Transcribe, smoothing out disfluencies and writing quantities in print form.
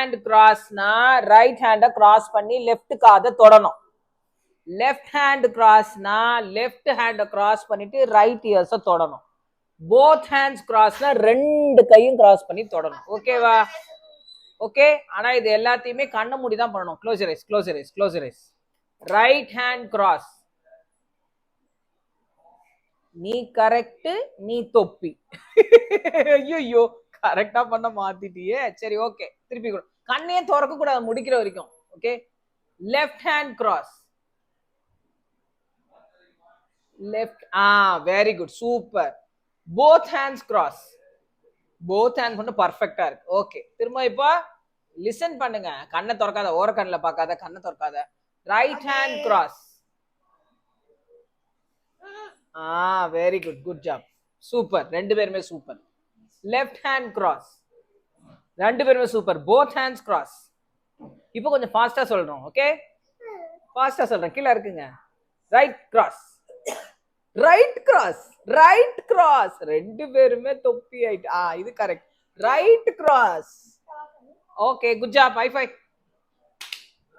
Hand கிராஸ்னா right ஹேண்ட cross பண்ணி left காதை தொடணும். Left hand கிராஸ்னா left ஹேண்ட cross பண்ணிட்டு ரைட் இயர்ஸ தொடணும். போத் ஹேண்ட்ஸ் கிராஸ்னா ரெண்டு கையும் கிராஸ் பண்ணி தொடணும். ஓகேவா? ஓகே. ஆனா இது எல்லாத்தையுமே கண்ண மூடி தான் பண்ணணும். Close your eyes, close your eyes, close your eyes. Right hand cross. நீ கரெக்ட், நீ தொப்பி. ஐயோ கரெக்டா பண்ண மாத்திட்டியே. சரி ஓகே, திருப்பி கண்ணையே திறக்க கூடாது முடிக்கிற வரைக்கும். Okay. Left hand cross. Left. Very good, super. Both hands cross. Both hand பண்ண பர்ஃபெக்டா இருக்கு. ஓகே. திரும்ப இப்போ லிசன் பண்ணுங்க. கண்ணை திறக்காத, ஓர கண்ணில் பார்க்காத, கண்ணை திறக்காத. Right hand cross. Very good, good job, super. ரெண்டு பேருமே சூப்பர். Left hand cross. ரெண்டு பேருமே சூப்பர். Both hands cross. இப்போ கொஞ்சம் ஃபாஸ்டா சொல்றோம். ஓகே, ஃபாஸ்டா சொல்றேன். கீழே இருக்குங்க. Right cross, right cross, right cross. ரெண்டு பேருமே தொப்பி ஆயிட்டு. இது correct. Right cross. Okay, good job. High five.